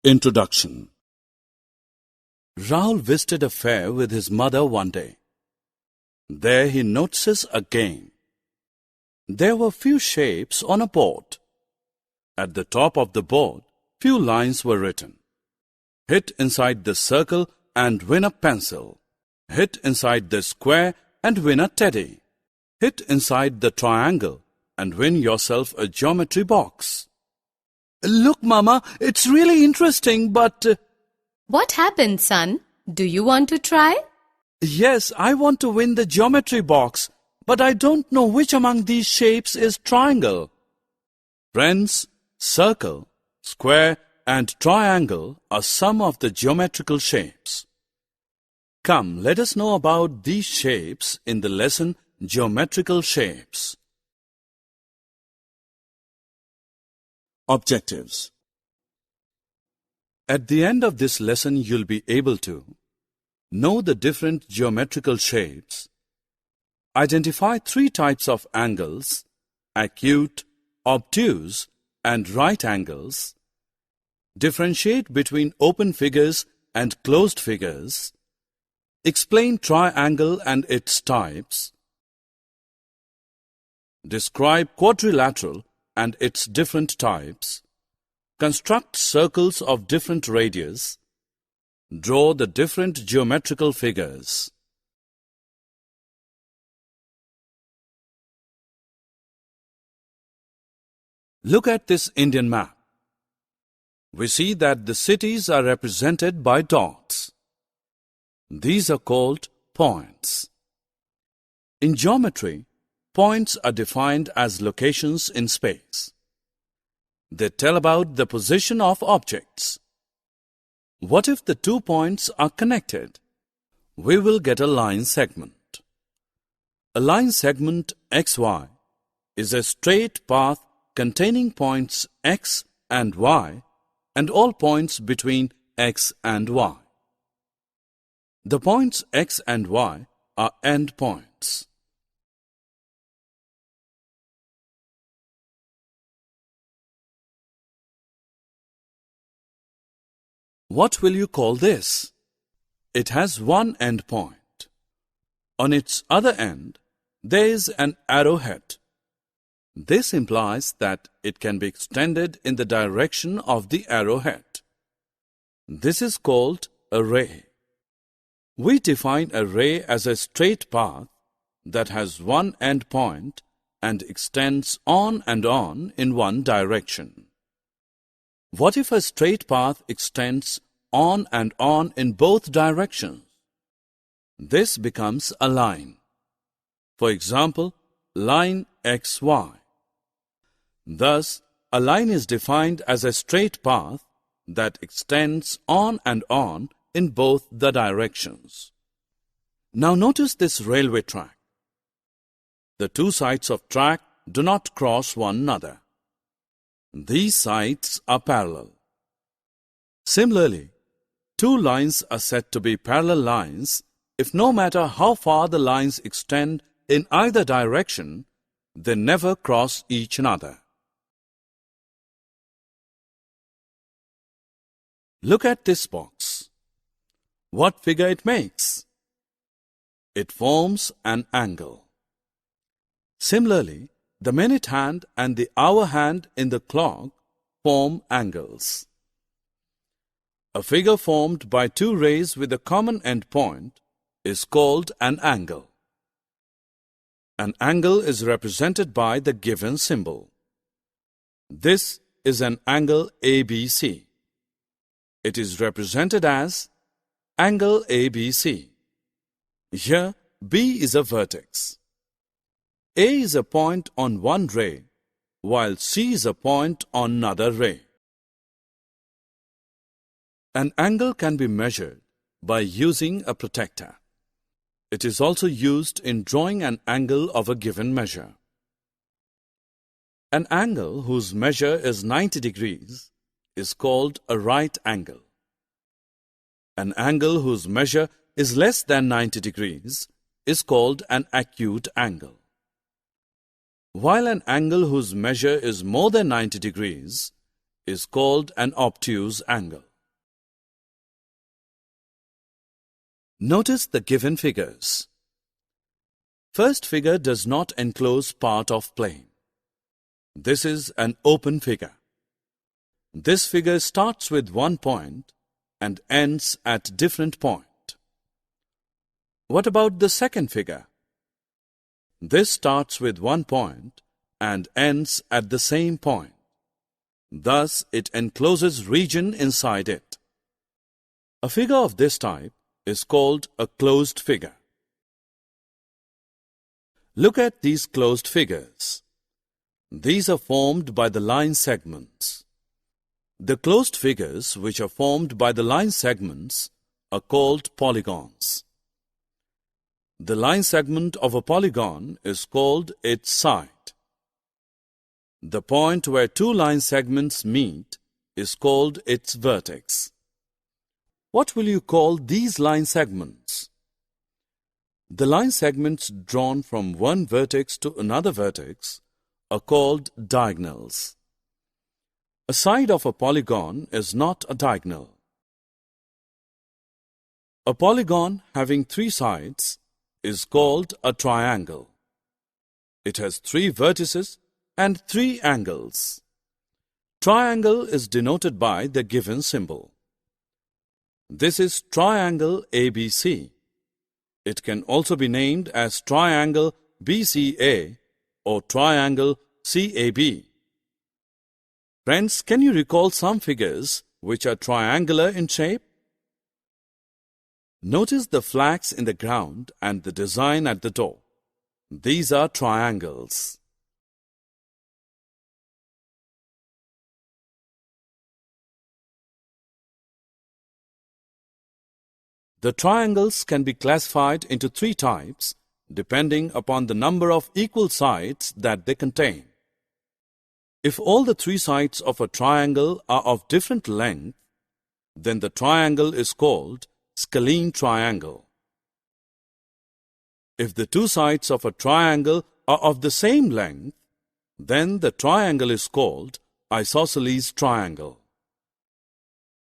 Introduction. Rahul visited a fair with his mother one day. There he notices a game. There were few shapes on a board. At the top of the board, few lines were written. Hit inside the circle and win a pencil. Hit inside the square and win a teddy. Hit inside the triangle and win yourself a geometry box. Look, Mama, it's really interesting, but... What happened, son? Do you want to try? Yes, I want to win the geometry box, but I don't know which among these shapes is triangle. Friends, circle, square and triangle are some of the geometrical shapes. Come, let us know about these shapes in the lesson Geometrical Shapes. Objectives. At the end of this lesson, you'll be able to know the different geometrical shapes, identify three types of angles, acute, obtuse, and right angles, differentiate between open figures and closed figures, explain triangle and its types, describe quadrilateral and its different types, construct circles of different radius, draw the different geometrical figures. Look at this Indian map. We see that the cities are represented by dots. These are called points. In geometry, points are defined as locations in space. They tell about the position of objects. What if the 2 points are connected? We will get a line segment. A line segment XY is a straight path containing points X and Y and all points between X and Y. The points X and Y are endpoints. What will you call this? It has one end point. On its other end, there is an arrowhead. This implies that it can be extended in the direction of the arrowhead. This is called a ray. We define a ray as a straight path that has one end point and extends on and on in one direction. What if a straight path extends on and on in both directions? This becomes a line. For example, line XY. Thus, a line is defined as a straight path that extends on and on in both the directions. Now notice this railway track. The two sides of track do not cross one another. These sides are parallel. Similarly, two lines are said to be parallel lines if no matter how far the lines extend in either direction, they never cross each other. Look at this box. What figure it makes? It forms an angle. Similarly, the minute hand and the hour hand in the clock form angles. A figure formed by two rays with a common end point is called an angle. An angle is represented by the given symbol. This is an angle ABC. It is represented as angle ABC. Here, B is a vertex. A is a point on one ray, while C is a point on another ray. An angle can be measured by using a protractor. It is also used in drawing an angle of a given measure. An angle whose measure is 90 degrees is called a right angle. An angle whose measure is less than 90 degrees is called an acute angle. While an angle whose measure is more than 90 degrees is called an obtuse angle. Notice the given figures. First figure does not enclose part of plane. This is an open figure. This figure starts with one point and ends at different point. What about the second figure? This starts with one point and ends at the same point. Thus, it encloses region inside it. A figure of this type is called a closed figure. Look at these closed figures. These are formed by the line segments. The closed figures which are formed by the line segments are called polygons. The line segment of a polygon is called its side. The point where two line segments meet is called its vertex. What will you call these line segments? The line segments drawn from one vertex to another vertex are called diagonals. A side of a polygon is not a diagonal. A polygon having three sides is called a triangle. It has three vertices and three angles. Triangle is denoted by the given symbol. This is triangle ABC. It can also be named as triangle BCA or triangle CAB. Friends, can you recall some figures which are triangular in shape? Notice the flags in the ground and the design at the door. These are triangles. The triangles can be classified into three types depending upon the number of equal sides that they contain. If all the three sides of a triangle are of different length, then the triangle is called scalene triangle. If the two sides of a triangle are of the same length, then the triangle is called isosceles triangle.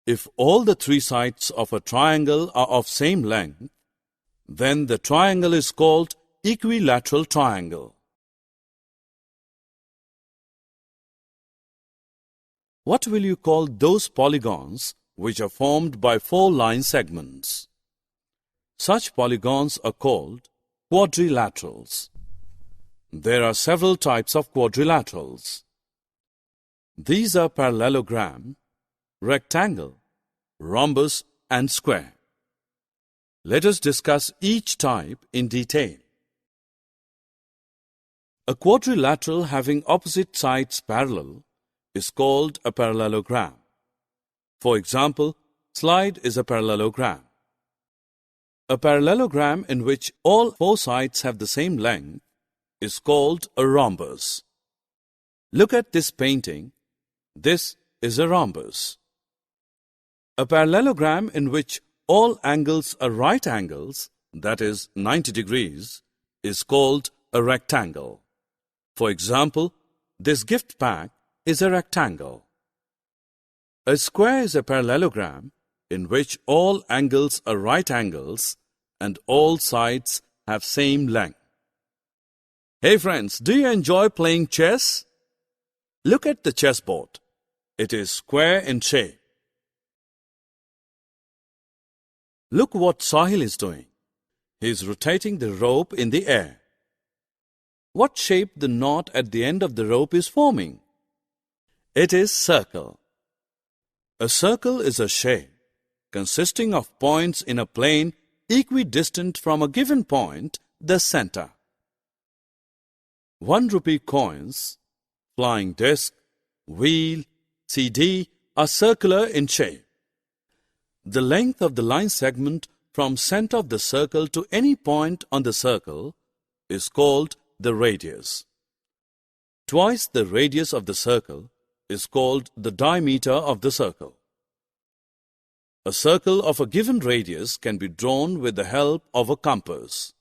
If all the three sides of a triangle are of same length, then the triangle is called equilateral triangle. What will you call those polygons which are formed by four line segments? Such polygons are called quadrilaterals. There are several types of quadrilaterals. These are parallelogram, rectangle, rhombus, and square. Let us discuss each type in detail. A quadrilateral having opposite sides parallel is called a parallelogram. For example, slide is a parallelogram. A parallelogram in which all four sides have the same length is called a rhombus. Look at this painting. This is a rhombus. A parallelogram in which all angles are right angles, that is 90 degrees, is called a rectangle. For example, this gift pack is a rectangle. A square is a parallelogram in which all angles are right angles and all sides have same length. Hey friends, do you enjoy playing chess? Look at the chessboard. It is square in shape. Look what Sahil is doing. He is rotating the rope in the air. What shape the knot at the end of the rope is forming? It is circle. A circle is a shape consisting of points in a plane equidistant from a given point, the center. 1 rupee coins, flying disc, wheel, CD are circular in shape. The length of the line segment from center of the circle to any point on the circle is called the radius. Twice the radius of the circle is called the diameter of the circle. A circle of a given radius can be drawn with the help of a compass.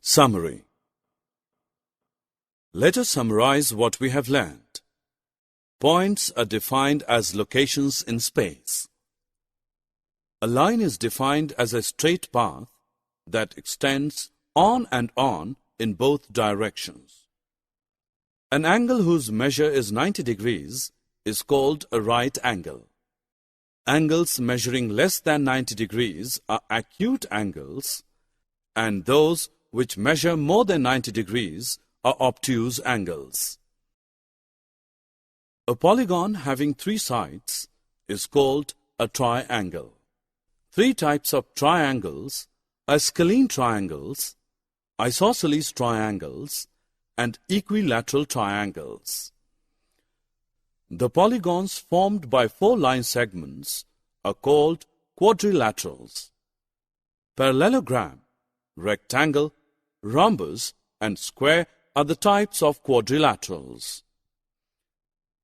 Summary. Let us summarize what we have learned. Points are defined as locations in space. A line is defined as a straight path that extends on and on in both directions. An angle whose measure is 90 degrees is called a right angle. Angles measuring less than 90 degrees are acute angles, and those which measure more than 90 degrees are obtuse angles. A polygon having 3 sides is called a triangle. 3 types of triangles are scalene triangles, isosceles triangles, and equilateral triangles. The polygons formed by 4 line segments are called quadrilaterals. Parallelogram, rectangle, rhombus, and square are the types of quadrilaterals.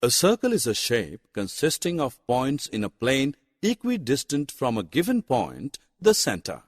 A circle is a shape consisting of points in a plane equidistant from a given point, the center.